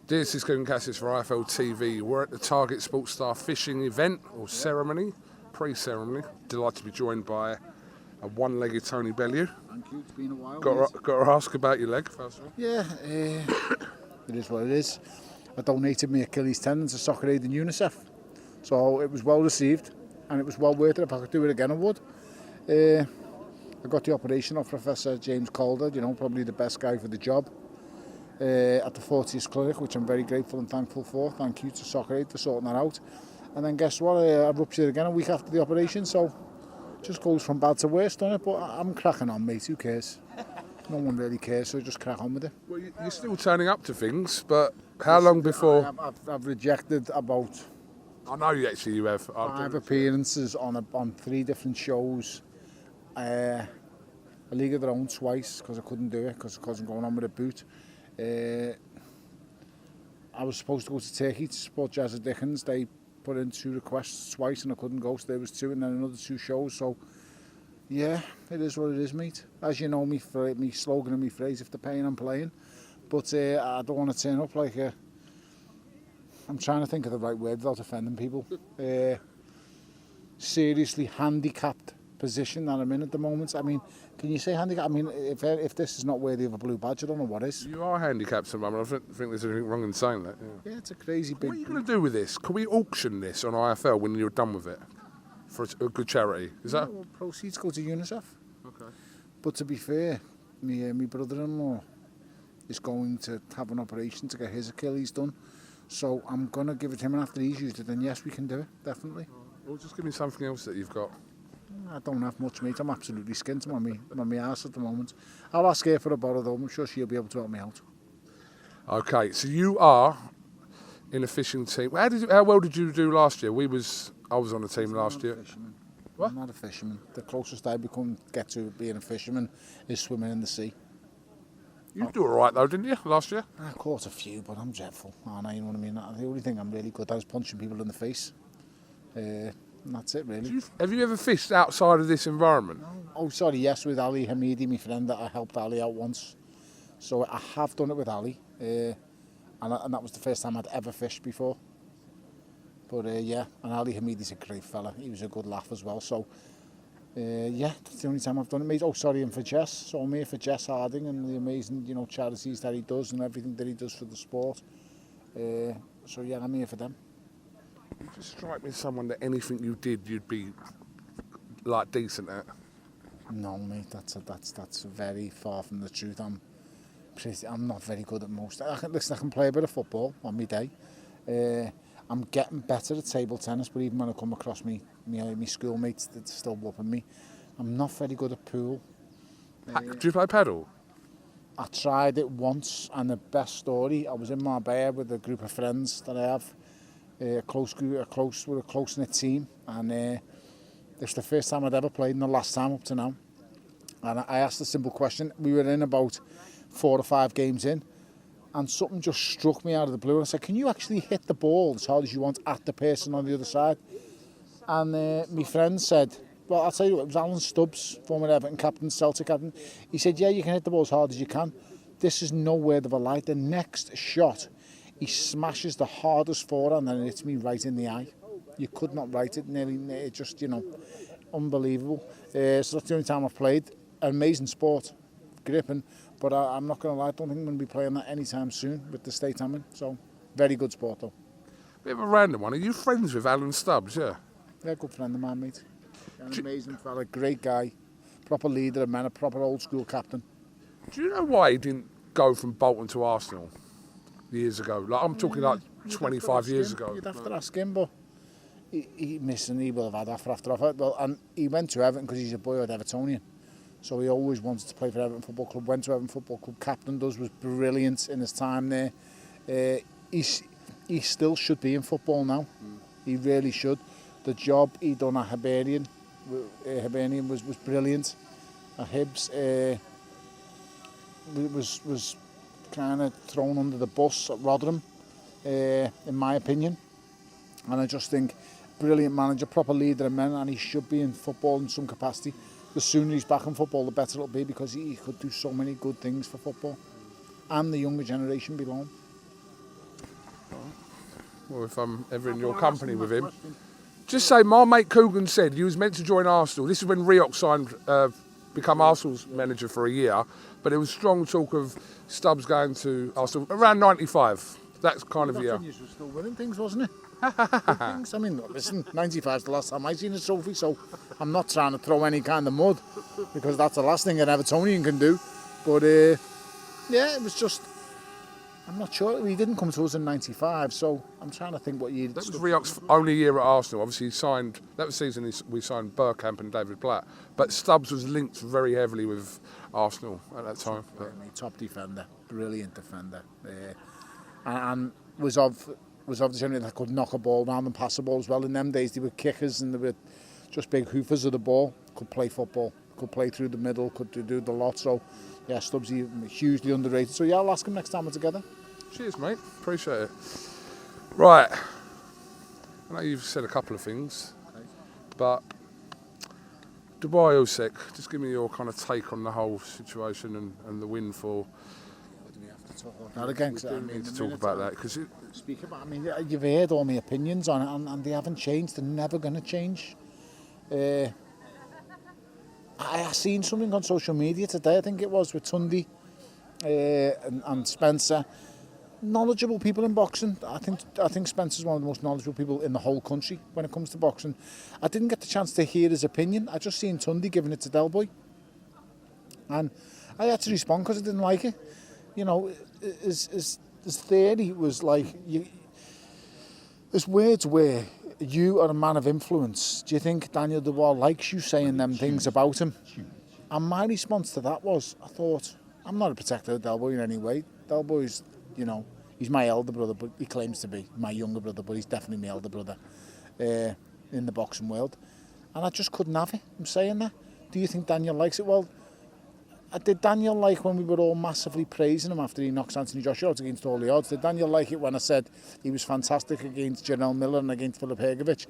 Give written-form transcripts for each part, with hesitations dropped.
This is KUGAN CASSIUS for IFLTV. We're at the Target Sports Star fishing event or ceremony, pre-ceremony. Delighted to be joined by a one-legged Tony Bellew. Thank you, it's been a while. Got to ask about your leg first of all. Yeah, it is what it is. I donated my Achilles tendon to Soccer Aid and UNICEF. So it was well received and it was well worth it. If I could do it again, I would. I got the operation of Professor James Calder, you know, probably the best guy for the job. At the 40th clinic, which I'm very grateful and thankful for. Thank you to Soccer Aid for sorting that out. And then guess what, I ruptured again a week after the operation, so just goes from bad to worse, doesn't it? But I'm cracking on, mate, who cares? No one really cares, so just crack on with it. Well, you're still turning up to things, but how long before? I've rejected about... I know you actually have. 5 appearances on 3 different shows. A League of Their Own twice, because I couldn't do it, because I wasn't going on with a boot. I was supposed to go to Turkey to support Jazza Dickens. They put in 2 requests twice and I couldn't go, so there was 2 and then another 2 shows. So yeah, it is what it is, mate. As you know, me slogan and me phrase, if they're paying, I'm playing. But I don't want to turn up like a... I'm trying to think of the right word without offending people. Seriously handicapped position that I'm in at the moment. I mean, can you say handicapped? I mean, if this is not worthy of a blue badge, I don't know what is. You are handicapped at the moment. I don't think there's anything wrong in saying that. Yeah, it's a crazy big... What are you going to do with this? Can we auction this on IFL when you're done with it? For a good charity? Is that... Well, proceeds go to UNICEF. Okay. But to be fair, my brother-in-law is going to have an operation to get his Achilles done. So I'm going to give it to him, and after he's used it, then yes, we can do it, definitely. Well, just give me something else that you've got. I don't have much, mate. I'm absolutely skint on my arse at the moment. I'll ask her for a bottle, though. I'm sure she'll be able to help me out. Okay, so you are in a fishing team. How well did you do last year? I was on the team last year. What? I'm not a fisherman. The closest I get to being a fisherman is swimming in the sea. You do all right, though, didn't you, last year? I caught a few, but I'm dreadful. You know what I mean? The only thing I'm really good at is punching people in the face. And that's it, really. Have you ever fished outside of this environment? No. Oh, sorry, yes, with Ali Hamidi, my friend, that I helped Ali out once. So I have done it with Ali, and that was the first time I'd ever fished before. But yeah, and Ali Hamidi's a great fella. He was a good laugh as well. So yeah, that's the only time I've done it, mate. Oh, sorry, and for Jess. So I'm here for Jess Harding and the amazing, you know, charities that he does and everything that he does for the sport. So yeah, I'm here for them. You just strike me as someone that anything you did, you'd be like decent at. No, mate, that's very far from the truth. I'm not very good at most. I can play a bit of football on my day. I'm getting better at table tennis, but even when I come across me schoolmates that's still whooping me, I'm not very good at pool. Do you play paddle? I tried it once, and the best story, I was in Marbella with a group of friends that I have. We're a close-knit team, and it's the first time I'd ever played and the last time up to now. And I asked a simple question. We were in about 4 or 5 games in, and something just struck me out of the blue. And I said, can you actually hit the ball as hard as you want at the person on the other side? And my friend said, well, I'll tell you what, it was Alan Stubbs, former Everton captain, Celtic captain. He said, yeah, you can hit the ball as hard as you can. This is no word of a lie. The next shot, he smashes the hardest forehand and it hits me right in the eye. You could not write it, nearly just, you know, unbelievable. So that's the only time I've played. Amazing sport, gripping, but I'm not going to lie, I don't think I'm going to be playing that anytime soon with the state I'm in. So, very good sport though. Bit of a random one. Are you friends with Alan Stubbs, yeah? Yeah, good friend of mine, mate. An amazing fella, great guy, proper leader of men, a proper old school captain. Do you know why he didn't go from Bolton to Arsenal years ago? Like I'm talking like 25 years ago. You'd have to ask him, but he missed and he will have had offer after offer. Well, and he went to Everton because he's a boyhood Evertonian. So he always wanted to play for Everton Football Club, went to Everton Football Club, captain was brilliant in his time there. He still should be in football now. He really should. The job he done at Hibernian was brilliant. At Hibs, was kind of thrown under the bus at Rotherham, in my opinion. And I just think, brilliant manager, proper leader of men, and he should be in football in some capacity. The sooner he's back in football, the better it'll be, because he could do so many good things for football and the younger generation below him. or if I'm ever in your company with him. Just say, my mate KUGAN said you was meant to join Arsenal. This is when Rioch signed, become Arsenal's manager for a year, but there was strong talk of Stubbs going to Arsenal around 95. That's kind of year. You were still winning things, wasn't it? Things. I mean, listen, 95 is the last time I seen a trophy, so I'm not trying to throw any kind of mud, because that's the last thing an Evertonian can do. But yeah, it was just, I'm not sure. He didn't come to us in 95, so I'm trying to think what year. That was Rioch's only year at Arsenal. Obviously, he signed, that was the season we signed Bergkamp and David Blatt. But Stubbs was linked very heavily with Arsenal at that time. Top defender, brilliant defender. And was of the generation that could knock a ball down and pass a ball as well. In them days, they were kickers and they were just big hoofers of the ball. Could play football, could play through the middle, could do the lot. So, yeah, Stubbsy, hugely underrated. So, yeah, I'll ask him next time we're together. Cheers, mate. Appreciate it. Right. I know you've said a couple of things, but Dubois, Usyk, just give me your kind of take on the whole situation and the win for... Not again, we do need to talk about that, because speak about. I mean, you've heard all my opinions on it, and they haven't changed. They're never going to change. I seen something on social media today. I think it was with Tundi and Spencer. Knowledgeable people in boxing. I think Spencer's one of the most knowledgeable people in the whole country when it comes to boxing. I didn't get the chance to hear his opinion. I just seen Tundi giving it to Delboy, and I had to respond because I didn't like it. You know, his theory was like, there's words where you are a man of influence. Do you think Daniel Dubois likes you saying them things about him? And my response to that was, I thought, I'm not a protector of Delboy in any way. Delboy's, you know, he's my elder brother, but he claims to be my younger brother, but he's definitely my elder brother in the boxing world. And I just couldn't have it. I'm saying that. Do you think Daniel likes it? Well, did Daniel like when we were all massively praising him after he knocks Anthony Joshua out against all the odds? Did Daniel like it when I said he was fantastic against Jarrell Miller and against Filip Hrgovic?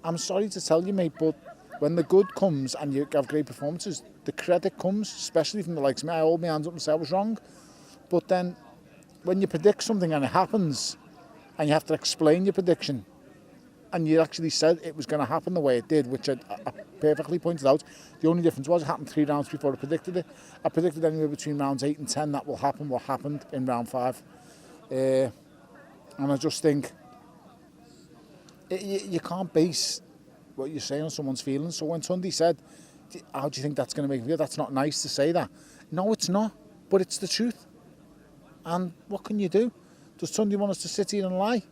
I'm sorry to tell you, mate, but when the good comes and you have great performances, the credit comes, especially from the likes of me. I hold my hands up and say I was wrong. But then when you predict something and it happens and you have to explain your prediction, and you actually said it was going to happen the way it did, which I perfectly pointed out. The only difference was it happened 3 rounds before I predicted it. I predicted anywhere between rounds 8 and 10 that will happen. What happened in round 5. And I just think you can't base what you're saying on someone's feelings. So when Tundi said, how do you think that's going to make me feel? That's not nice to say that. No, it's not. But it's the truth. And what can you do? Does Tundi want us to sit here and lie?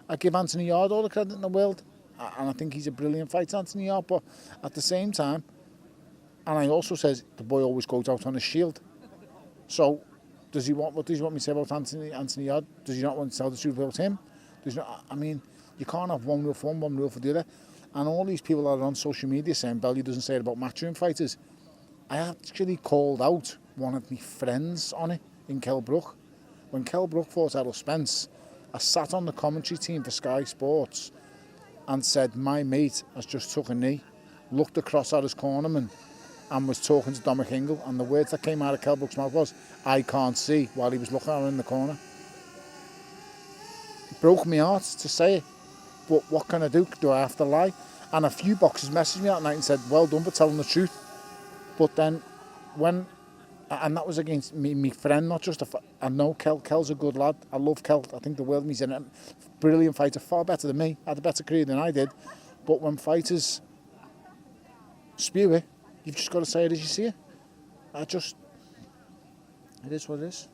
I give Anthony Yarde all the credit in the world, and I think he's a brilliant fighter, Anthony Yarde, but at the same time, and I also says the boy always goes out on his shield. So, what does he want me to say about Anthony Yarde? Does he not want to tell the truth about him? I mean, you can't have one rule for one rule for the other. And all these people that are on social media saying Bellew doesn't say it about matchroom fighters. I actually called out one of my friends on it in Kelbrook. When Kelbrook fought Errol Spence, I sat on the commentary team for Sky Sports and said, my mate has just took a knee, looked across at his cornerman and was talking to Dominic Ingle, and the words that came out of Kelbrook's mouth was, I can't see, while he was looking at him in the corner. It broke my heart to say it, but what can I do? Do I have to lie? And a few boxers messaged me that night and said, well done for telling the truth. But then and that was against me, my friend, not just I know Kel's a good lad. I love Kel. I think the world he's in a brilliant fighter, far better than me. Had a better career than I did. But when fighters spew it, you've just got to say it as you see it. It is what it is.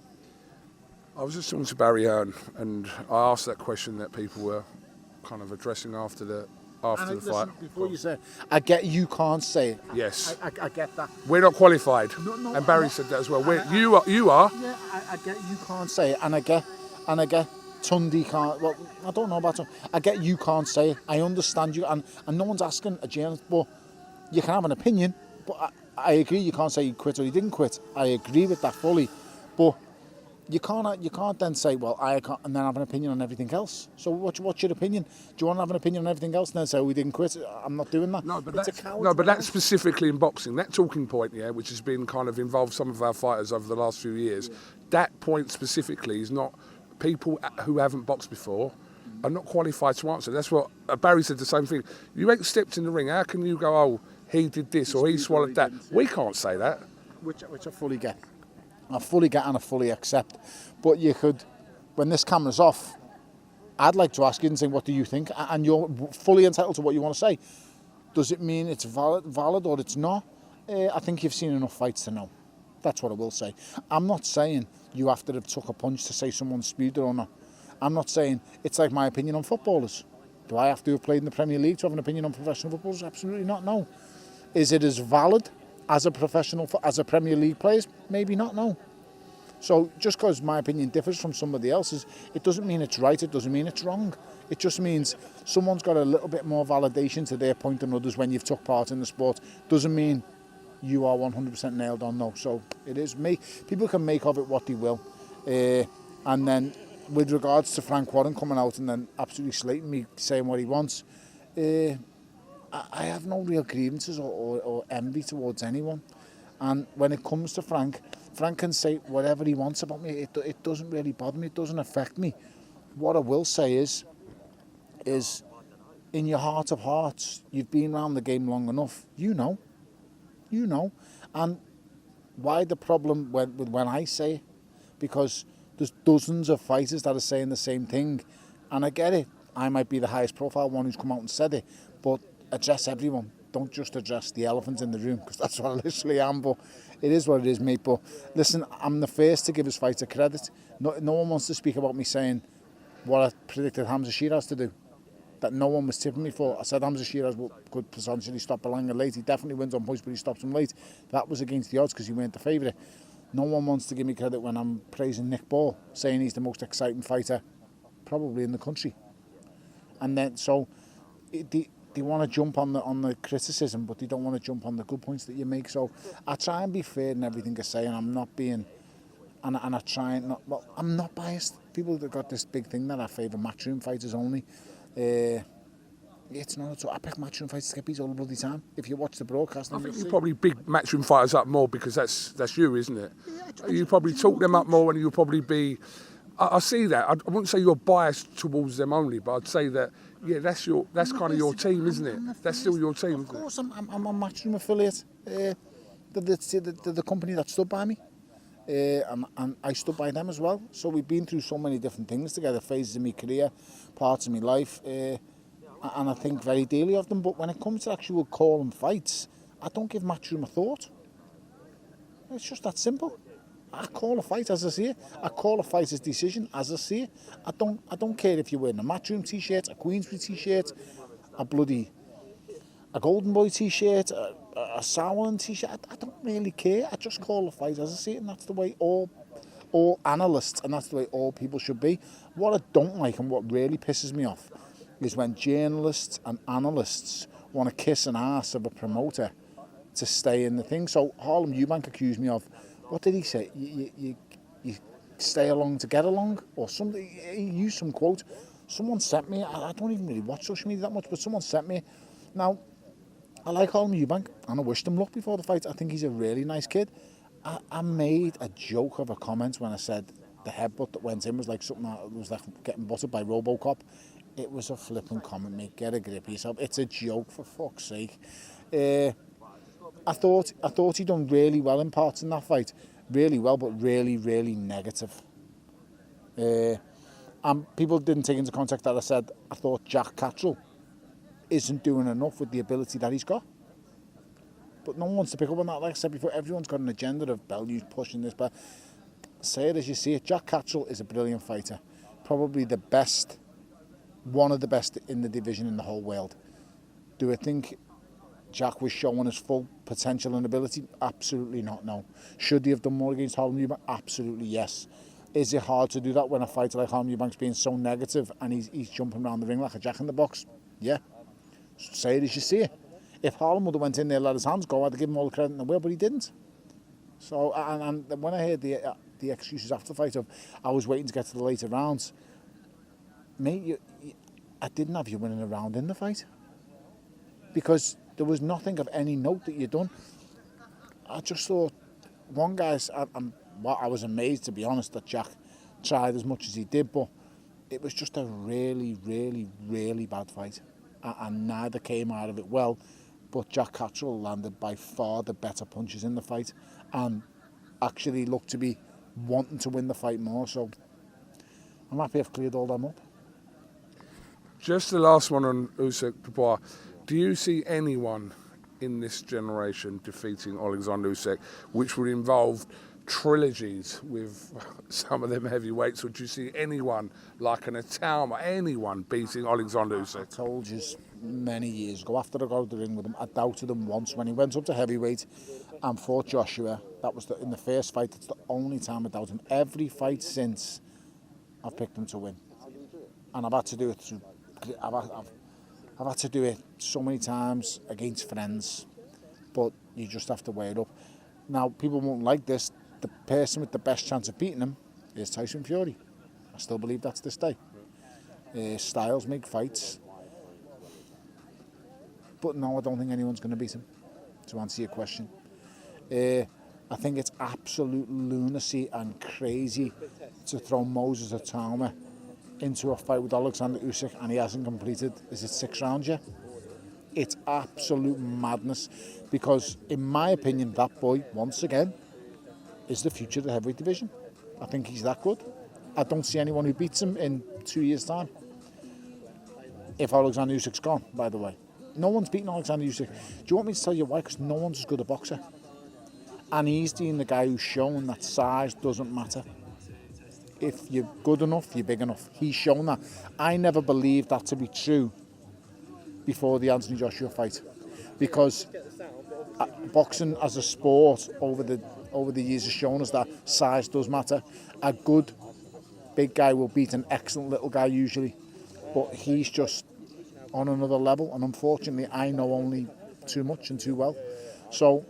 I was just talking to Barry Hearn, and I asked that question that people were kind of addressing after the fight. Before you say, I get you can't say it. Yes. I get that. We're not qualified. No, and Barry said that as well. You are. Yeah, I get you can't say it, and I get Tundi can't. Well, I don't know about Tundi. I get you can't say it. I understand you, and no one's asking a journalist, but you can have an opinion. But I agree, you can't say you quit or you didn't quit. I agree with that fully, but you can't then say, well, I can't, and then have an opinion on everything else. So what's your opinion? Do you want to have an opinion on everything else and then say, we didn't quit? I'm not doing that. No, but that's specifically in boxing. That talking point, yeah, which has been kind of involved some of our fighters over the last few years, that point specifically is not people who haven't boxed before. are not qualified to answer. That's what Barry said, the same thing. You ain't stepped in the ring. How can you go, oh, he did this or he swallowed that? We can't say that. Which I fully get. I fully get and I fully accept. But you could, when this camera's off, I'd like to ask you and say, what do you think? And you're fully entitled to what you want to say. Does it mean it's valid or it's not? I think you've seen enough fights to know. That's what I will say. I'm not saying you have to have took a punch to say someone's spewed or not. I'm not saying it's like my opinion on footballers. Do I have to have played in the Premier League to have an opinion on professional footballers? Absolutely not, no. Is it as valid as as a Premier League player? Maybe not, no. So just because my opinion differs from somebody else's, it doesn't mean it's right, it doesn't mean it's wrong. It just means someone's got a little bit more validation to their point than others when you've took part in the sport. Doesn't mean you are 100% nailed on, no. So it is me. People can make of it what they will. And then with regards to Frank Warren coming out and then absolutely slating me, saying what he wants, I have no real grievances or envy towards anyone. And when it comes to Frank can say whatever he wants about me. It doesn't really bother me. It doesn't affect me. What I will say is in your heart of hearts, you've been around the game long enough. You know. And why the problem when I say it? Because there's dozens of fighters that are saying the same thing. And I get it. I might be the highest profile one who's come out and said it. But address everyone. Don't just address the elephant in the room, because that's what I literally am. But it is what it is, mate. But listen, I'm the first to give his fighter credit. No one wants to speak about me saying what I predicted Hamza Shiraz to do. That no one was tipping me for. I said Hamza Shiraz could potentially stop Bellew late. He definitely wins on points, but he stops him late. That was against the odds because he weren't the favourite. No one wants to give me credit when I'm praising Nick Ball, saying he's the most exciting fighter probably in the country. And then so they want to jump on the criticism, but they don't want to jump on the good points that you make. So I try and be fair in everything I say, and I'm not being, and I try and not. Well, I'm not biased. People that got this big thing that I favour matchroom fighters only. It's not at all. I pick matchroom fighters to get beat all the bloody time. If you watch the broadcast, I think you probably big matchroom fighters up more because that's you, isn't it? Yeah, you probably talk them up more, and you'll probably be. I see that. I wouldn't say you're biased towards them only, but I'd say that that's kind of your team, isn't it? That's still your team. Of course, I'm a matchroom affiliate. The company that stood by me, and I stood by them as well. So we've been through so many different things together, phases of my career, parts of my life, and I think very dearly of them. But when it comes to actual calling fights, I don't give matchroom a thought. It's just that simple. I call a fight as I see it. I call a fighter's decision as I see it. I don't care if you're wearing a matchroom t-shirt, a Queensbury t-shirt, a Golden Boy t-shirt, a Sauerland t-shirt. I don't really care. I just call a fight as I see it, and that's the way all analysts, and that's the way all people should be. What I don't like and what really pisses me off is when journalists and analysts want to kiss an ass of a promoter to stay in the thing. So Harlem Eubank accused me of, what did he say? You stay along to get along? Or something. He used some quote. Someone sent me, I don't even really watch social media that much, but someone sent me. Now, I like Harlem Eubank, and I wished him luck before the fight. I think he's a really nice kid. I made a joke of a comment when I said the headbutt that went in was like something that was like getting buttered by Robocop. It was a flipping comment, mate. Get a grip of yourself. It's a joke, for fuck's sake. I thought he'd done really well in parts in that fight. Really well, but really, really negative. And people didn't take into context that I said I thought Jack Cattrall isn't doing enough with the ability that he's got. But no one wants to pick up on that. Like I said before, everyone's got an agenda of Bellew's pushing this. But say it as you see it. Jack Cattrall is a brilliant fighter. Probably the best, one of the best in the division in the whole world. Do I think Jack was showing his full potential and ability? Absolutely not, no. Should he have done more against Harlem Eubank? Absolutely yes. Is it hard to do that when a fighter like Harlem Eubank's being so negative and he's jumping around the ring like a jack in the box? Yeah. Say it as you see it. If Harlem would have went in there and let his hands go, I'd have given him all the credit in the world, but he didn't. So, and when I heard the excuses after the fight of, I was waiting to get to the later rounds, mate, I didn't have you winning a round in the fight. Because there was nothing of any note that you'd done. I just thought, I was amazed, to be honest, that Jack tried as much as he did, but it was just a really, really, really bad fight. And neither came out of it well, but Jack Catterall landed by far the better punches in the fight and actually looked to be wanting to win the fight more, so I'm happy I've cleared all them up. Just the last one on Usyk Dubois. Do you see anyone in this generation defeating Alexander Usyk, which would involve trilogies with some of them heavyweights? Would you see anyone like an Atalma, anyone beating Alexander Usyk? I told you many years ago, after I got out the ring with him, I doubted him once when he went up to heavyweight and fought Joshua. That was in the first fight. It's the only time I doubted him. Every fight since, I've picked him to win, and I've had to do it through. I've had to do it so many times against friends, but you just have to weigh it up. Now, people won't like this. The person with the best chance of beating him is Tyson Fury. I still believe that's this day. Styles make fights. But no, I don't think anyone's going to beat him, to answer your question. I think it's absolute lunacy and crazy to throw Moses Atalma into a fight with Alexander Usyk and he hasn't completed, is it 6 rounds yet? It's absolute madness because, in my opinion, that boy, once again, is the future of the heavyweight division. I think he's that good. I don't see anyone who beats him in 2 years' time. If Alexander Usyk's gone, by the way. No one's beaten Alexander Usyk. Do you want me to tell you why? Because no one's as good a boxer. And he's the guy who's shown that size doesn't matter. If you're good enough, you're big enough. He's shown that. I never believed that to be true before the Anthony Joshua fight, because boxing as a sport over the years has shown us that size does matter. A good big guy will beat an excellent little guy usually, but he's just on another level, and unfortunately I know only too much and too well. So,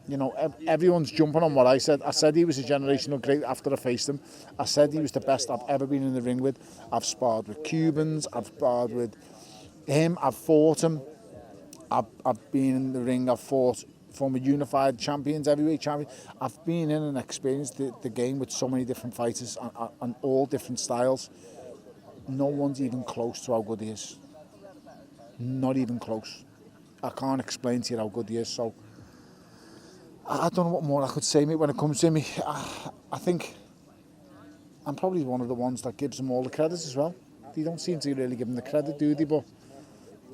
you know, everyone's jumping on what I said. I said he was a generational great after I faced him. I said he was the best I've ever been in the ring with. I've sparred with Cubans, I've sparred with him, I've fought him. I've been in the ring, I've fought former unified champions, heavyweight champions. I've been in and experienced the game with so many different fighters and all different styles. No one's even close to how good he is. Not even close. I can't explain to you how good he is, so I don't know what more I could say, mate, when it comes to me. I think I'm probably one of the ones that gives him all the credit as well. They don't seem to really give him the credit, do they? But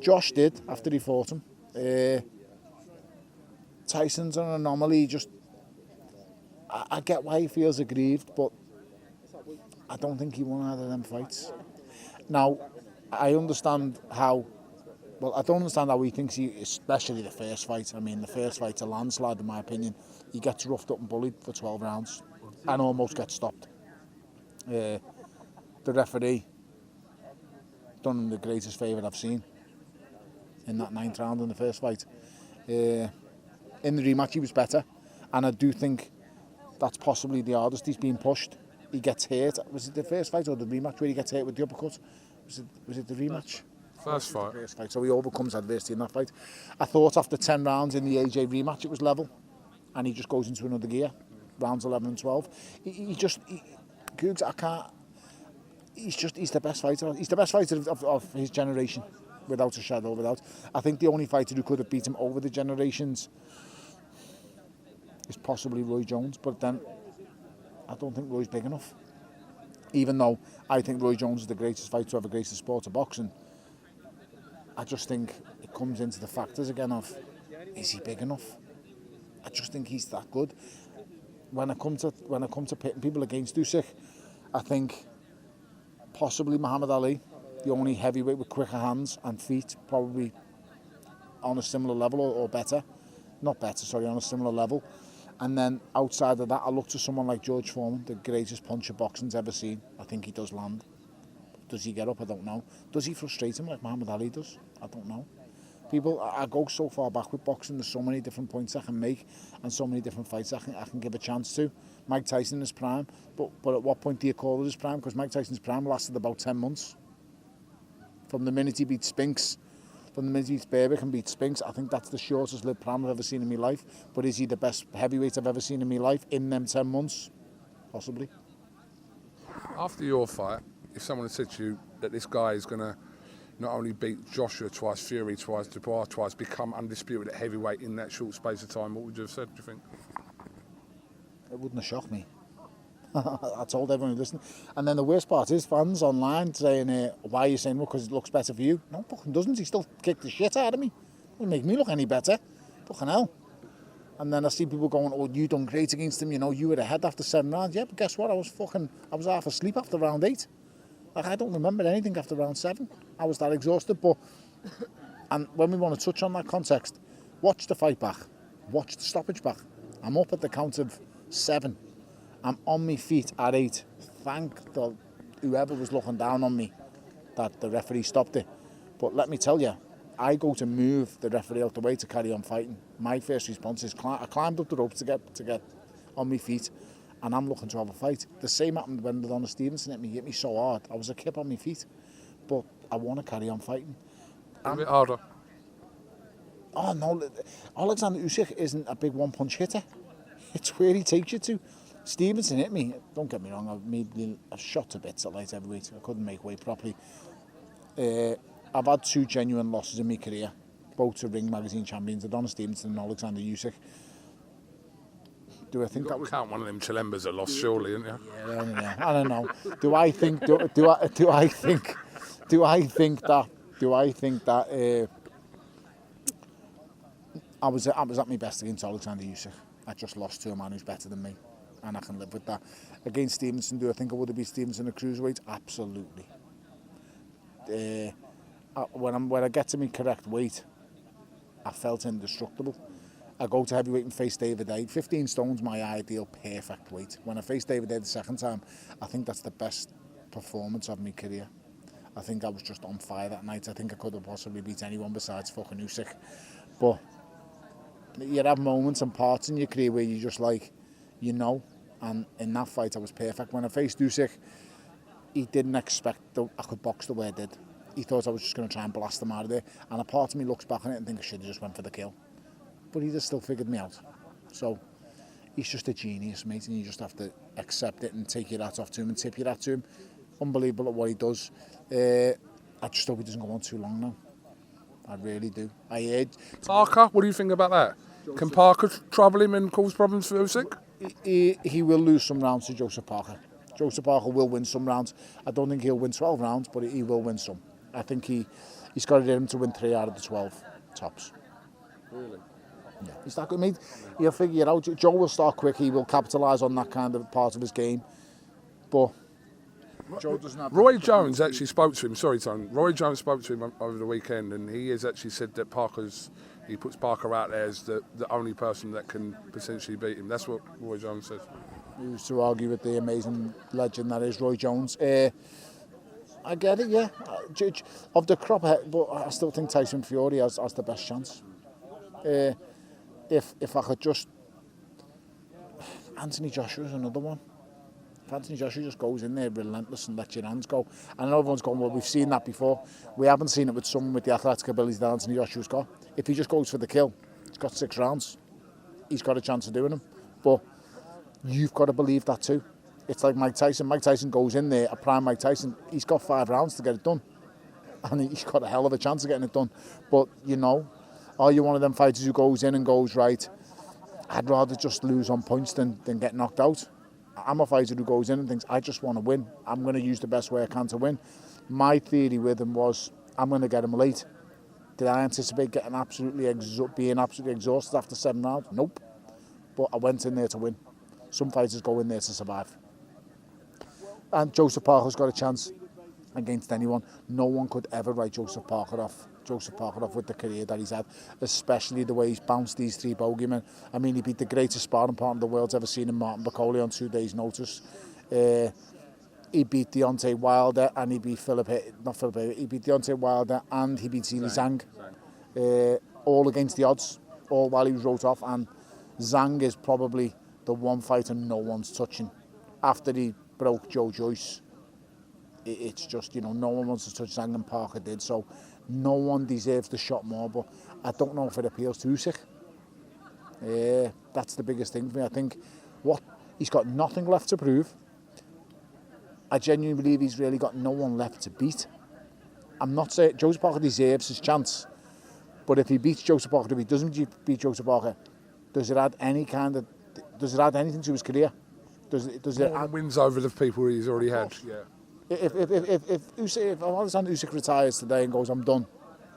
Josh did after he fought him. Tyson's an anomaly. I get why he feels aggrieved, but I don't think he won either of them fights. Now, I don't understand how he thinks especially the first fight. I mean, the first fight's a landslide in my opinion. He gets roughed up and bullied for 12 rounds and almost gets stopped. The referee done him the greatest favour I've seen in that 9th round in the first fight. In the rematch he was better, and I do think that's possibly the hardest. He's been pushed. He gets hurt. Was it the first fight or the rematch where he gets hurt with the uppercut? Was it the rematch? First fight. First fight. So he overcomes adversity in that fight. I thought after 10 rounds in the AJ rematch it was level, and he just goes into another gear. Rounds 11 and 12. Cougs, I can't. He's the best fighter. He's the best fighter of his generation, without a shadow of a doubt. I think the only fighter who could have beat him over the generations is possibly Roy Jones, but then I don't think Roy's big enough. Even though I think Roy Jones is the greatest fighter to ever grace the sport of boxing, I just think it comes into the factors again of, is he big enough? I just think he's that good. When I come to pitting people against Usyk, I think possibly Muhammad Ali, the only heavyweight with quicker hands and feet, probably on a similar level or better. Not better, sorry, on a similar level. And then outside of that, I look to someone like George Foreman, the greatest puncher boxing's ever seen. I think he does land. Does he get up? I don't know. Does he frustrate him like Muhammad Ali does? I don't know. People, I go so far back with boxing. There's so many different points I can make and so many different fights I can give a chance to. Mike Tyson in his prime, but at what point do you call it his prime? Because Mike Tyson's prime lasted about 10 months. From the minute he beat Spinks, from the minute he beats Berbick and beats Spinks, I think that's the shortest lived prime I've ever seen in my life. But is he the best heavyweight I've ever seen in my life in them 10 months? Possibly. After your fight, if someone had said to you that this guy is going to not only beat Joshua twice, Fury twice, Dubois twice, become undisputed at heavyweight in that short space of time, what would you have said, do you think? It wouldn't have shocked me. I told everyone who listened. And then the worst part is fans online saying, why are you saying, well, because it looks better for you? No, fucking doesn't. He still kicked the shit out of me. Doesn't make me look any better. Fucking hell. And then I see people going, oh, you done great against him, you know, you were ahead after 7 rounds. Yeah, but guess what? I was half asleep after round 8. Like, I don't remember anything after round 7. I was that exhausted, but... And when we want to touch on that context, watch the fight back. Watch the stoppage back. I'm up at the count of 7. I'm on my feet at 8. Thank whoever was looking down on me that the referee stopped it. But let me tell you, I go to move the referee out the way to carry on fighting. My first response is I climbed up the ropes to get on my feet, and I'm looking to have a fight. The same happened when Donna Stevenson hit me so hard. I was a kip on my feet, but I want to carry on fighting. A bit harder. Oh no, Alexander Usyk isn't a big one-punch hitter. It's where he takes you to. Stevenson hit me. Don't get me wrong. I've shot to bits at light heavyweight. I couldn't make weight properly. I've had 2 genuine losses in my career, both to Ring Magazine champions, Donna Stevenson and Alexander Usyk. Do I think that was count one of them Chilembers a loss, surely, isn't you? Yeah, I don't know. Do I think that I was at my best against Alexander Usyk. I just lost to a man who's better than me, and I can live with that. Against Stevenson, do I think I would have beat Stevenson at cruiserweight? Absolutely. When I get to my correct weight, I felt indestructible. I go to heavyweight and face David Day. 15 stone's my ideal perfect weight. When I faced David Day the second time, I think that's the best performance of my career. I think I was just on fire that night. I think I could have possibly beat anyone besides fucking Usyk. But you have moments and parts in your career where you just like, you know, and in that fight I was perfect. When I faced Usyk, he didn't expect that I could box the way I did. He thought I was just going to try and blast him out of there. And a part of me looks back on it and thinks I should have just went for the kill. But he just still figured me out. So he's just a genius, mate, and you just have to accept it and take your hat off to him and tip your hat to him. Unbelievable at what he does. I just hope he doesn't go on too long now. I really do. I heard... Parker, what do you think about that? Can Parker trouble him and cause problems for Usyk? He will lose some rounds to Joseph Parker. Joseph Parker will win some rounds. I don't think he'll win 12 rounds, but he will win some. I think he's got it in him to win 3 out of the 12 tops. Really? Yeah. He's that good, mate. He'll figure it out. Joe will start quick. He will capitalise on that kind of part of his game. But Joe doesn't have... Roy Jones actually spoke to him. Sorry, Tony. Roy Jones spoke to him over the weekend, and he has actually said that he puts Parker out there as the only person that can potentially beat him. That's what Roy Jones says. He used to argue with the amazing legend that is Roy Jones. I get it, yeah. Judge of the crop, but I still think Tyson Fury has the best chance. If I could just... Anthony Joshua's another one. If Anthony Joshua just goes in there relentless and lets your hands go. And I know everyone's going, well, we've seen that before. We haven't seen it with someone with the athletic abilities that Anthony Joshua's got. If he just goes for the kill, he's got 6 rounds. He's got a chance of doing them. But you've got to believe that too. It's like Mike Tyson. Mike Tyson goes in there, a prime Mike Tyson, he's got 5 rounds to get it done. And he's got a hell of a chance of getting it done. But, you know, are you one of them fighters who goes in and goes, right, I'd rather just lose on points than get knocked out? I'm a fighter who goes in and thinks, I just want to win. I'm going to use the best way I can to win. My theory with him was, I'm going to get him late. Did I anticipate getting being absolutely exhausted after 7 rounds? Nope. But I went in there to win. Some fighters go in there to survive. And Joseph Parker's got a chance against anyone. No one could ever write Joseph Parker off with the career that he's had, especially the way he's bounced these 3 bogeymen. I mean, he beat the greatest sparring partner the world's ever seen in Martin Bacoli on 2 days' notice. He beat Deontay Wilder and he beat he beat Deontay Wilder and he beat Zhilei Zhang. All against the odds, all while he was wrote off. And Zhang is probably the one fighter no one's touching. After he broke Joe Joyce, it's just, you know, no one wants to touch Zhang, and Parker did. So no one deserves the shot more, but I don't know if it appeals to Usyk. That's the biggest thing for me. I think he's got nothing left to prove. I genuinely believe he's really got no one left to beat. I'm not saying Joseph Parker deserves his chance, but if he beats Joseph Parker, if he doesn't beat Joseph Parker, does it add anything to his career? Does it add wins over the people he's already had? Yeah. If Alexander Usyk retires today and goes, I'm done,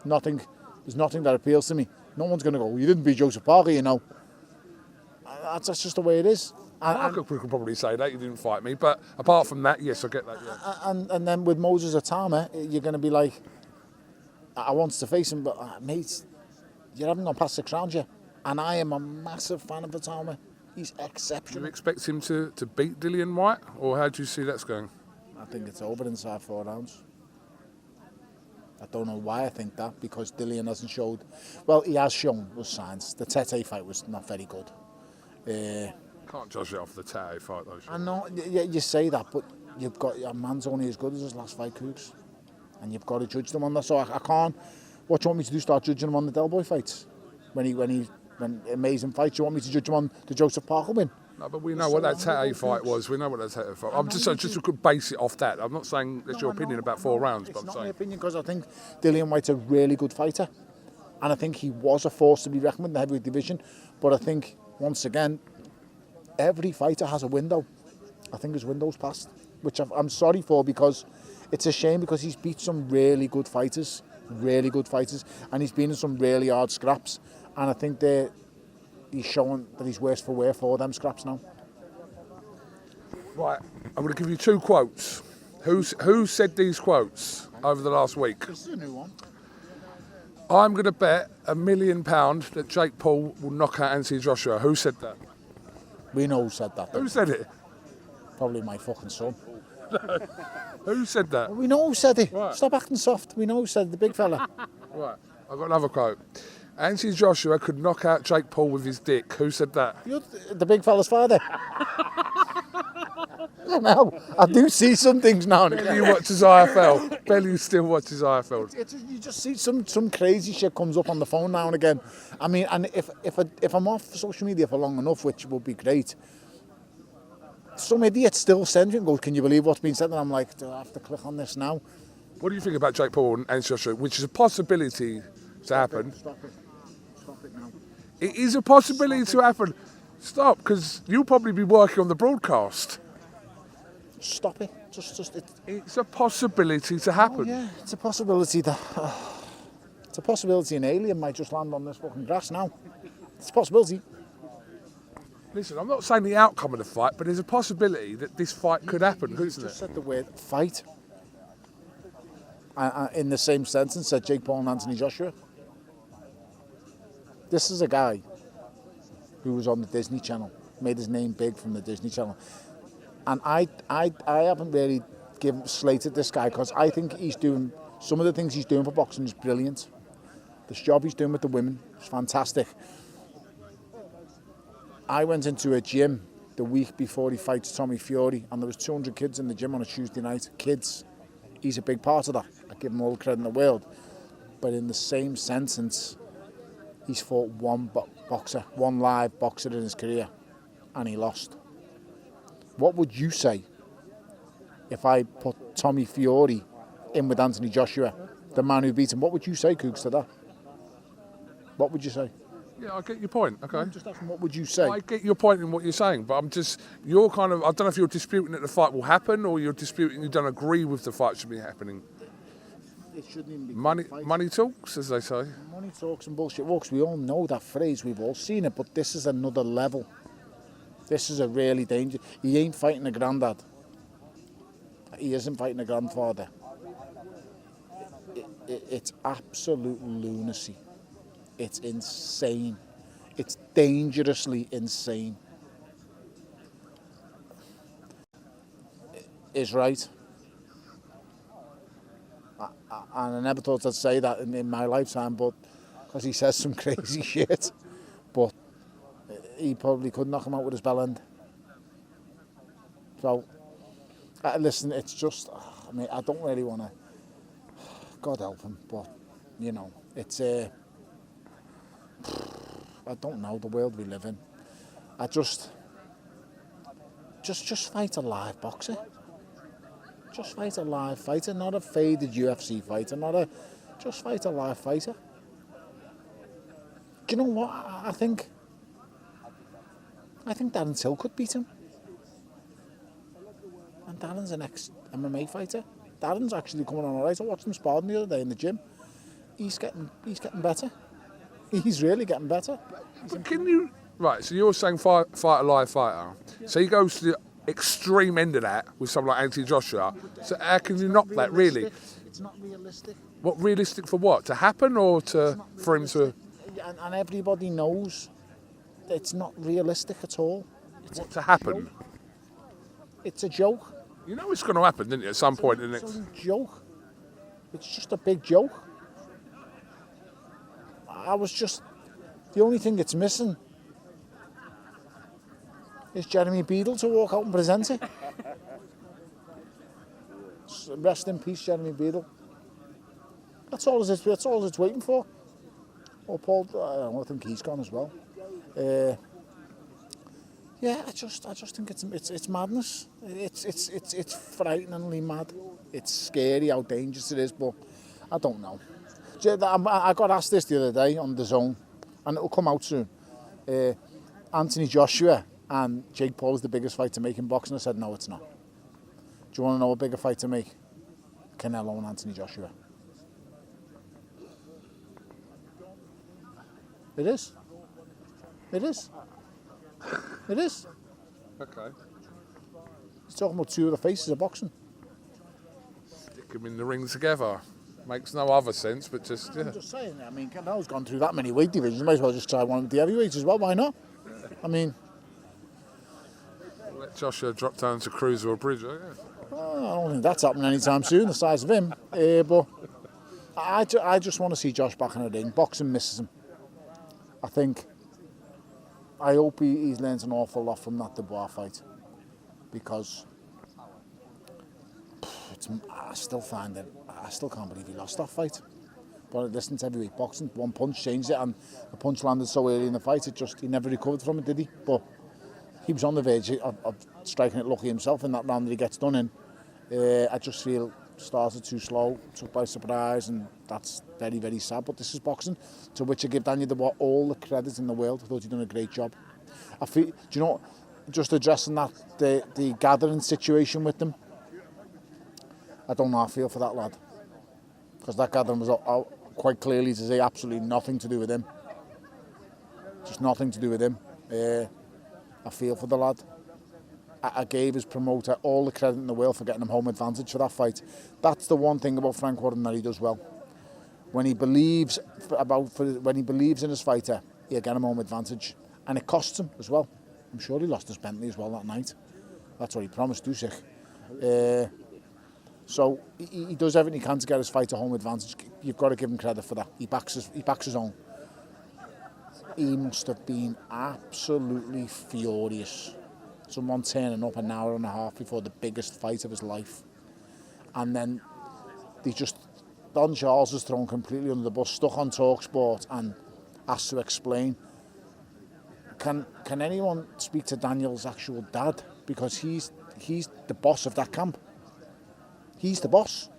there's nothing that appeals to me. No one's going to go, you didn't beat Joseph Parker, you know. That's just the way it is. Parker could probably say that, you didn't fight me, but apart from that, yes, I get that, yeah. And then with Moses Atama, you're going to be like, I want to face him, but mate, you haven't gone past 6 rounds yet. And I am a massive fan of Atama. He's Do exceptional. you expect him to beat Dillian White, or how do you see that's going? I think it's over inside 4 rounds. I don't know why I think that, because Dillian hasn't showed... Well, he has shown those signs. The Tete fight was not very good. Can't judge it off the Tete fight, though. I know, you say that, but a man's only as good as his last fight, Cougs. And you've got to judge them on that. So I can't... What do you want me to do, start judging him on the Del Boy fights? When amazing fights, you want me to judge him on the Joseph Parker win? No, but we know what that Tete fight was. We know what that Tete fight. I'm just could base it off that. I'm not saying that's your opinion about 4 rounds, but I'm It's not saying my opinion, because I think Dillian White's a really good fighter, and I think he was a force to be reckoned with in the heavyweight division. But I think once again, every fighter has a window. I think his window's passed, which I'm sorry for, because it's a shame, because he's beat some really good fighters, and he's been in some really hard scraps, and I think he's showing that he's worse for wear for them scraps now. Right, I'm going to give you 2 quotes. Who said these quotes over the last week? This is a new one. I'm going to bet £1 million that Jake Paul will knock out Anthony Joshua. Who said that? We know who said that. Who said it? Probably my fucking son. Who said that? We know who said it. Right. Stop acting soft. We know who said it, the big fella. Right, I've got another quote. Anthony Joshua could knock out Jake Paul with his dick. Who said that? You're the big fella's father. No, I do see some things now and again. Bellew watches IFL. Bellew still watches IFL. You just see some crazy shit comes up on the phone now and again. I mean, and if I'm off social media for long enough, which would be great, some idiot still sends me and goes, "Can you believe what's been said?" And I'm like, "Do I have to click on this now?" What do you think about Jake Paul and Anthony Joshua, which is a possibility to happen? Stop it now. It is a possibility to happen. Stop, because you'll probably be working on the broadcast. Stop it. Just it. It's a possibility to happen. Oh, yeah, it's a possibility that it's a possibility an alien might just land on this fucking grass now. It's a possibility. Listen, I'm not saying the outcome of the fight, but there's a possibility that this fight could happen, You isn't just it? said the word fight. In the same sentence, said Jake Paul and Anthony Joshua. This is a guy who was on the Disney Channel, made his name big from the Disney Channel. And I haven't really slated this guy, because I think he's doing, some of the things he's doing for boxing is brilliant. This job he's doing with the women is fantastic. I went into a gym the week before he fights Tommy Fury, and there was 200 kids in the gym on a Tuesday night. Kids, he's a big part of that. I give him all the credit in the world. But in the same sentence, he's fought one live boxer in his career, and he lost. What would you say if I put Tommy Fury in with Anthony Joshua, the man who beat him? What would you say, Cougs, to that? What would you say? Yeah, I get your point. Okay. I'm just asking, what would you say? I get your point in what you're saying, but you're kind of, I don't know if you're disputing that the fight will happen, or you're disputing you don't agree with the fight should be happening. It shouldn't even be Money talks, as they say. Money talks and bullshit walks. We all know that phrase. We've all seen it, but this is another level. This is a really dangerous... He ain't fighting a granddad. He isn't fighting a grandfather. It's absolute lunacy. It's insane. It's dangerously insane. Is right. And I never thought I'd say that in my lifetime, but because he says some crazy shit. But he probably could knock him out with his bell end. So, listen, it's just, I mean, I don't really want to, God help him, but, you know, it's I don't know the world we live in. I just fight a live boxer. Just fight a live fighter, not a faded UFC fighter, just fight a live fighter. Do you know what? I think Darren Till could beat him. And Darren's an ex-MMA fighter. Darren's actually coming on all right. I watched him sparring the other day in the gym. He's getting better. He's really getting better. But can you... Right, so you're saying fight a live fighter. So he goes to the extreme end of that with someone like Anthony Joshua. So how can you knock that, really? It's not realistic. What, realistic for what? To happen or for him to... And everybody knows it's not realistic at all. What to happen? It's a joke. You know it's going to happen, didn't you, at some point in the next... It's a joke. It's just a big joke. The only thing it's missing is Jeremy Beadle to walk out and present it. Rest in peace, Jeremy Beadle. That's all it's waiting for. Or Paul, I think he's gone as well. Yeah, I just think it's madness. It's frighteningly mad. It's scary how dangerous it is, but I don't know. I got asked this the other day on The Zone, and it'll come out soon. Anthony Joshua and Jake Paul is the biggest fight to make in boxing. I said, no, it's not. Do you want to know a bigger fight to make? Canelo and Anthony Joshua. It is. It is. It is. Okay. He's talking about two of the faces of boxing. Stick them in the ring together. Makes no other sense, but just, yeah. I'm just saying, I mean, Canelo's gone through that many weight divisions. You might as well just try one with the heavyweights as well, why not? I mean... Let Joshua drop down to cruiser or bridge, yeah. I don't think that's happening anytime soon, the size of him. But I just want to see Josh back in the ring. Boxing misses him. I hope he's learned an awful lot from that Dubois fight, because I still can't believe he lost that fight. But listen to heavyweight boxing, one punch changed it, and the punch landed so early in the fight, he never recovered from it, did he? But he was on the verge of striking it lucky himself in that round that he gets done in. I just feel started too slow, took by surprise, and that's very, very sad. But this is boxing, to which I give Daniel Dubois all the credit in the world. I thought he'd done a great job. I feel, do you know, just addressing that, the gathering situation with them, I don't know how I feel for that lad. Because that gathering was quite clearly to say absolutely nothing to do with him. Just nothing to do with him. I feel for the lad. I gave his promoter all the credit in the world for getting him home advantage for that fight. That's the one thing about Frank Warren that he does well. When he believes in his fighter, he'll get him home advantage, and it costs him as well. I'm sure he lost his Bentley as well that night. That's what he promised Usyk. So he does everything he can to get his fighter home advantage. You've got to give him credit for that. He backs his own. He must have been absolutely furious. Someone turning up an hour and a half before the biggest fight of his life. And then Don Charles is thrown completely under the bus, stuck on TalkSport and asked to explain. Can anyone speak to Daniel's actual dad? Because he's the boss of that camp. He's the boss.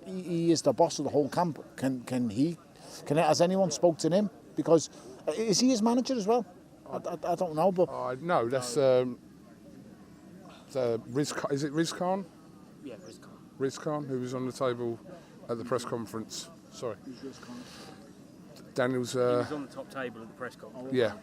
He is the boss of the whole camp. Has anyone spoke to him? Because is he his manager as well? I don't know, but no, that's Riz. Is it Riz Khan? Yeah, Riz Khan. Riz Khan, who was on the table at the press conference. Sorry. Daniel's. He was on the top table at the press conference. Yeah,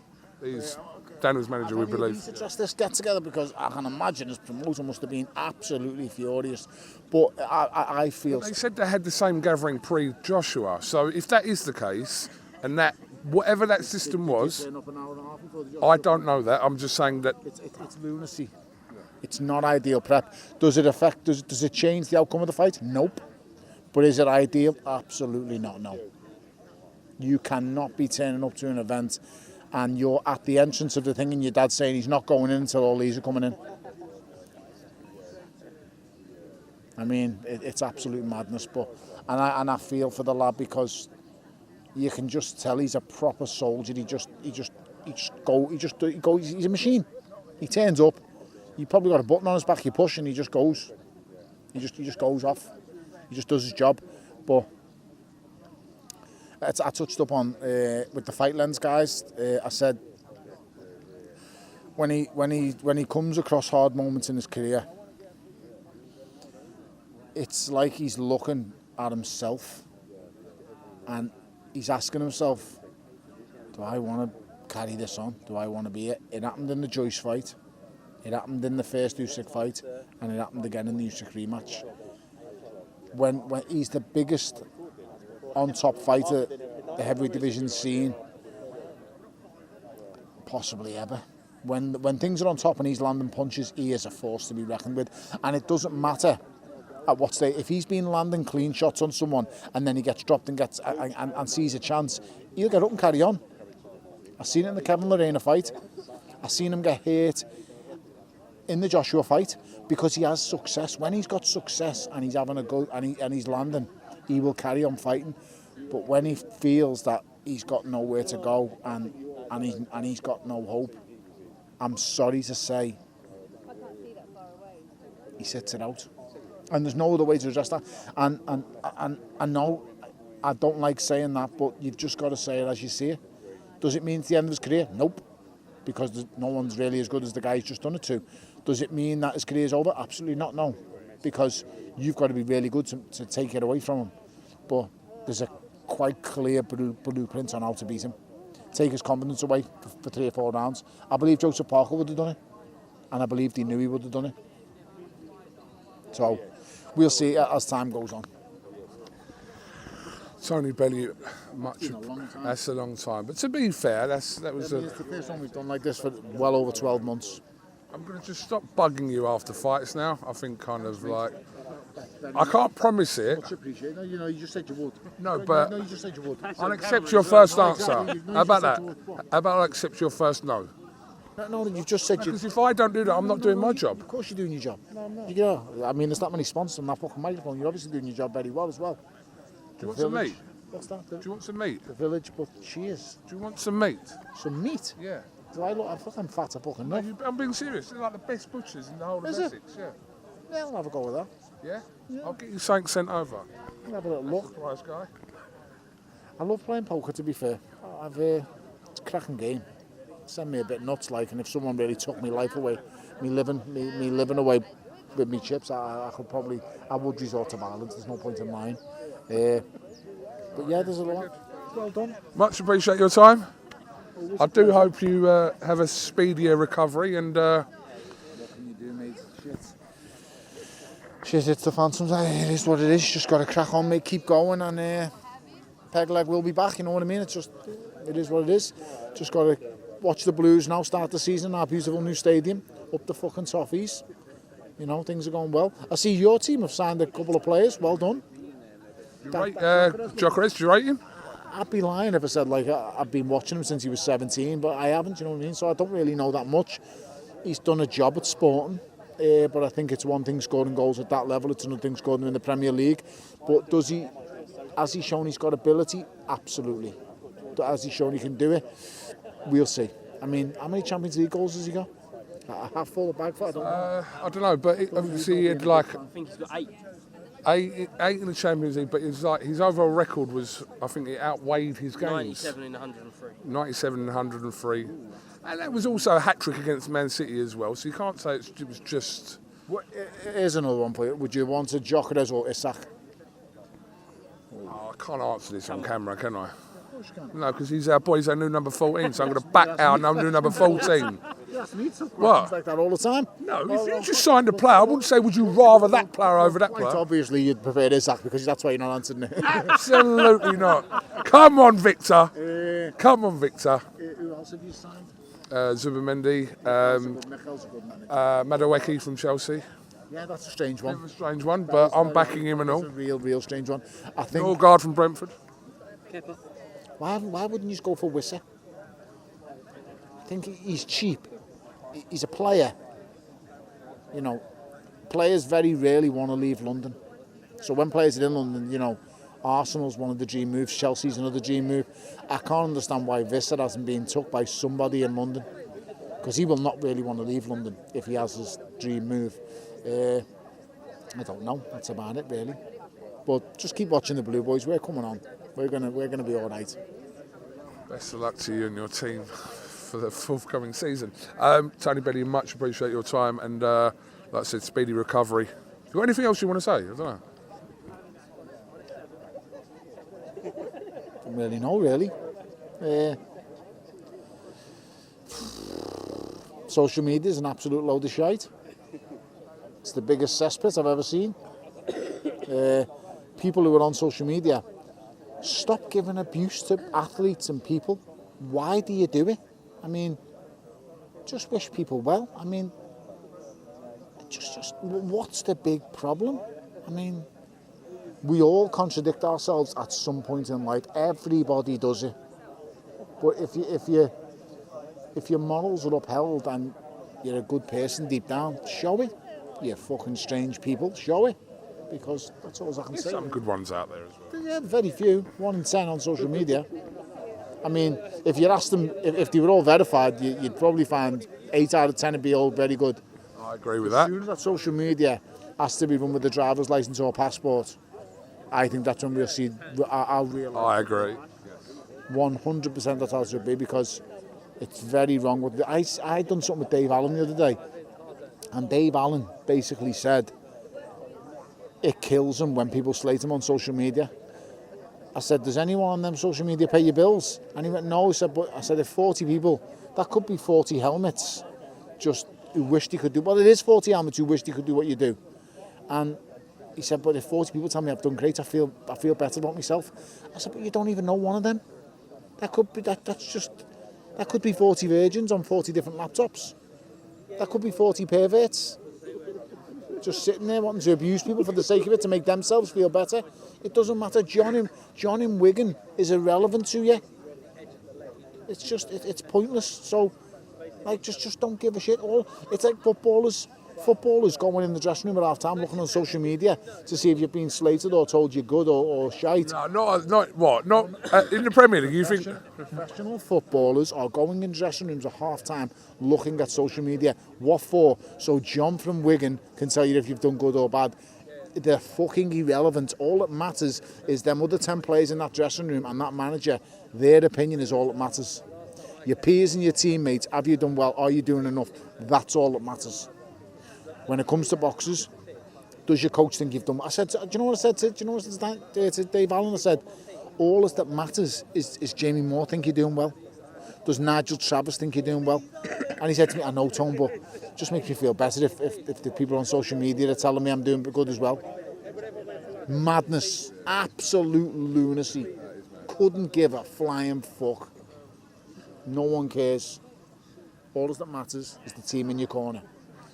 he's Daniel's manager, we believe. He's addressed this get together, because I can imagine his promoter must have been absolutely furious. But I feel they said they had the same gathering pre-Joshua. So if that is the case, and that whatever that system was, I don't know that. I'm just saying that it's lunacy. It's not ideal prep. Does it change the outcome of the fight? Nope. But is it ideal? Absolutely not. No. You cannot be turning up to an event and you're at the entrance of the thing and your dad's saying he's not going in until all these are coming in. I mean, it's absolute madness. But and I feel for the lad, because you can just tell he's a proper soldier. He's a machine. He turns up. You probably got a button on his back. You push and he just goes. He just goes off. He just does his job. But I touched up on with the Fight Lens guys. I said when he comes across hard moments in his career, it's like he's looking at himself and he's asking himself, do I want to carry this on? Do I want to be it? It happened in the Joyce fight. It happened in the first Usyk fight, and it happened again in the Usyk rematch. When he's the biggest on-top fighter the heavyweight division's seen, possibly ever. When things are on top and he's landing punches, he is a force to be reckoned with. And it doesn't matter at what stage. If he's been landing clean shots on someone and then he gets dropped and gets and sees a chance, he'll get up and carry on. I've seen it in the Kevin Lorena fight. I've seen him get hurt in the Joshua fight because he has success. When he's got success and he's having a go and he's landing, he will carry on fighting. But when he feels that he's got nowhere to go and he's got no hope, I'm sorry to say, he sits it out. And there's no other way to address that. And I know I don't like saying that, but you've just got to say it as you see it. Does it mean it's the end of his career? Nope. Because no one's really as good as the guy he's just done it to. Does it mean that his career's over? Absolutely not, no. Because you've got to be really good to take it away from him. But there's a quite clear blueprint on how to beat him. Take his confidence away for 3 or 4 rounds. I believe Joseph Parker would have done it. And I believed he knew he would have done it. So we'll see as time goes on. Tony Bellew, That's a long time. But to be fair, it's the first one we've done like this for well over 12 months. I'm going to just stop bugging you after fights now. I think kind of like... I can't promise it. Much appreciated. No, you just said you would. No, but you just said you would. I'll accept your first answer. How about that? How about I accept your first no? No, you've just said you... Because if I don't do that, I'm not doing my job. Of course you're doing your job. I mean, there's that many sponsors on that fucking microphone. You're obviously doing your job very well as well. Do you want some meat? What's that? Do you want some meat? The village, but cheers. Do you want some meat? Some meat? Yeah. Do I look? I'm fucking fat. Fucking enough. I'm being serious. They're like the best butchers in the whole of Essex. Yeah. Yeah, I'll have a go with that. Yeah? I'll get you something sent over. I'll have a little look. Surprise guy. I love playing poker, to be fair. It's a cracking game. Send me a bit nuts, like, and if someone really took my life away, me living away with me chips, I would resort to violence. There's no point in lying. But yeah, there's a lot. Well done. Much appreciate your time. I do hope you have a speedier recovery and... What can you do, mate? Shit, it's the phantoms. It is what it is. You just got to crack on, mate. Keep going, and Peg Leg will be back. You know what I mean? It is what it is. Just got to watch the Blues now start the season. Our beautiful new stadium, up the fucking toffees. You know, things are going well. I see your team have signed a couple of players. Well done. Jokeres, do you rate him? I'd be lying if I said like I've been watching him since he was 17, but I haven't. You know what I mean? So I don't really know that much. He's done a job at Sporting. But I think it's one thing scoring goals at that level, it's another thing scoring them in the Premier League. But has he shown he's got ability? Absolutely. Has he shown he can do it? We'll see. I mean, how many Champions League goals has he got? A half full of bag for? I don't know, but obviously he had like... I think he's got 8. 8 in the Champions League, but it's like his overall record was, I think it outweighed his games. 97 in 103. 97 in 103. And that was also a hat-trick against Man City as well, so you can't say it was just... Here's another one for you. Would you want a Jokeres or Usyk? Oh, I can't answer this on camera, can I? No, because he's our boy, he's our new number 14, so I'm going to back our new number 14. What? Like that all the time? No, if you just signed a player, I wouldn't say would you rather that player over that player. Obviously you'd prefer Usyk because that's why you're not answering it. Absolutely not. Come on, Victor. Come on, Victor. Who else have you signed? Zubimendi, Madueke from Chelsea. Yeah, that's a strange one. Bit of a strange one, but I'm backing him and all. It's a real strange one. I think. Norgard from Brentford. Why wouldn't you just go for Usyk? I think he's cheap. He's a player. You know, players very rarely want to leave London. So when players are in London, you know, Arsenal's one of the dream moves, Chelsea's another dream move. I can't understand why Visser hasn't been took by somebody in London, because he will not really want to leave London if he has his dream move. I don't know. That's about it, really. But just keep watching the Blue Boys. We're coming on. We're gonna be all right. Best of luck to you and your team for the forthcoming season. Tony Bellew, much appreciate your time, and like I said, speedy recovery. You got anything else you want to say? I don't know. Don't really know, really. Social media is an absolute load of shite. It's the biggest cesspit I've ever seen. People who are on social media, stop giving abuse to athletes and people. Why do you do it? I mean, just wish people well. I mean, just what's the big problem? I mean, we all contradict ourselves at some point in life. Everybody does it. But if your morals are upheld and you're a good person deep down, show it. You fucking strange people, show it. Because that's all I can say. There's some good ones out there as well. Yeah, very few. 1 in 10 on social media. I mean, if you asked them, if they were all verified, you'd probably find 8 out of 10 would be all very good. I agree with that. As soon as that social media has to be run with a driver's license or passport, I think that's when we'll see our real. I agree. 100% that's how it should be, because it's very wrong. I done something with Dave Allen the other day, and Dave Allen basically said it kills him when people slate him on social media. I said, does anyone on them social media pay your bills? And he went, no. He said, but I said, if 40 people, that could be 40 helmets just who wished he could do. Well, it is 40 helmets who wished he could do what you do. And he said, but if 40 people tell me I've done great, I feel better about myself. I said, but you don't even know one of them. That could be 40 virgins on 40 different laptops. That could be 40 perverts just sitting there wanting to abuse people for the sake of it, to make themselves feel better. It doesn't matter. John in Wigan is irrelevant to you. It's just, it's pointless. So, like, just don't give a shit. It's like footballers going in the dressing room at half time looking on social media to see if you've been slated or told you're good or shite. No, not what? Not in the Premier League, you think? Professional footballers are going in dressing rooms at half time looking at social media. What for? So John from Wigan can tell you if you've done good or bad. They're fucking irrelevant. All that matters is them other 10 players in that dressing room and that manager. Their opinion is all that matters. Your peers and your teammates, have you done well? Are you doing enough? That's all that matters. When it comes to boxers, does your coach think you've done? I said, do you know what I said to Dave Allen? I said, all that matters is Jamie Moore think you're doing well? Does Nigel Travis think you're doing well? And he said to me, I know, Tom, but it just makes me feel better if the people on social media are telling me I'm doing good as well. Madness, absolute lunacy. Couldn't give a flying fuck. No one cares. All that matters is the team in your corner.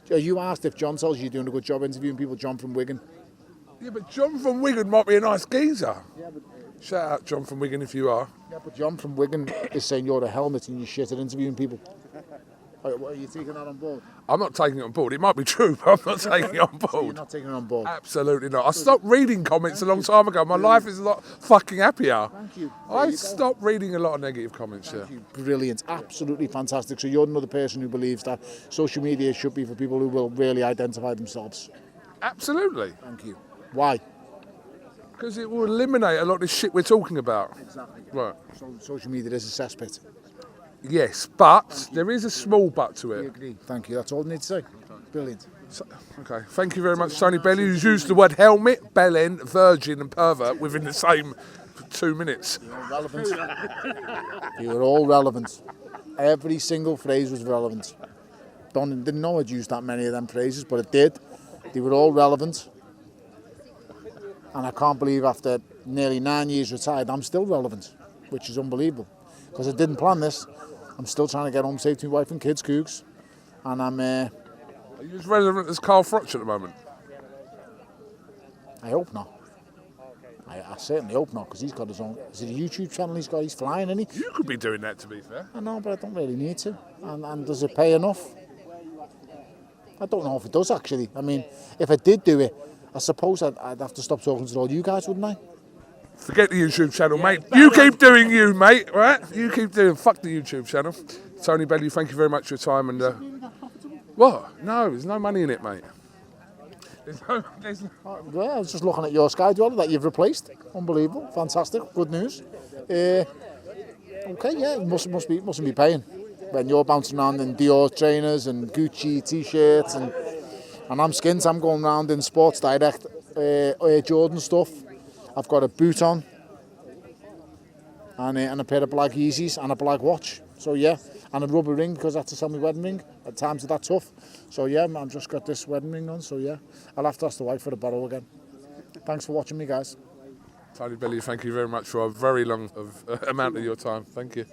You asked if John tells you you're doing a good job interviewing people, John from Wigan. Yeah, but John from Wigan might be a nice geezer. Yeah, but shout out John from Wigan if you are. Yeah, but John from Wigan is saying you're a helmet and you're shit at interviewing people. Are you taking that on board? I'm not taking it on board. It might be true, but I'm not taking it on board. So you're not taking it on board? Absolutely not. I stopped reading comments a long time ago. My life is a lot fucking happier. Thank you. I stopped reading a lot of negative comments. Thank you. Brilliant. Absolutely fantastic. So you're another person who believes that social media should be for people who will really identify themselves. Absolutely. Thank you. Why? Because it will eliminate a lot of the shit we're talking about. Exactly. Right. So social media is a cesspit. Yes, but there is a small but to I it. agree. Thank you. That's all I need to say. Brilliant. So, okay, thank you very much, Tony Bellew, who's used the word helmet, bellend, virgin and pervert within the same 2 minutes. You're all relevant. You were all relevant. Every single phrase was relevant. Didn't know I'd used that many of them phrases, but it did. They were all relevant. And I can't believe after nearly 9 years retired, I'm still relevant, which is unbelievable. Because I didn't plan this. I'm still trying to get home safe to my wife and kids, Cougs. And I'm... Are you as relevant as Carl Froch at the moment? I hope not. I certainly hope not, because he's got his own... Is it a YouTube channel he's got? He's flying, isn't he? You could be doing that, to be fair. I know, but I don't really need to. And does it pay enough? I don't know if it does, actually. I mean, if I did do it, I suppose I'd have to stop talking to all you guys, wouldn't I? Forget the YouTube channel, mate. You keep doing you, mate, right? You keep doing... Fuck the YouTube channel. Tony Bellew, thank you very much for your time. And what? No, there's no money in it, mate. There's no... Well, I was just looking at your Sky Dweller that you've replaced. Unbelievable, fantastic, good news. Okay, yeah, it mustn't be paying when you're bouncing around in Dior trainers and Gucci t-shirts and I'm skint. I'm going around in Sports Direct, Air Jordan stuff. I've got a boot on and a pair of black Yeezys and a black watch. So yeah, and a rubber ring because I had to sell my wedding ring. At times it's that tough. So yeah, I've just got this wedding ring on. So yeah, I'll have to ask the wife for a bottle again. Thanks for watching me, guys. Tony Bellew, thank you very much for a very long amount of your time. Thank you.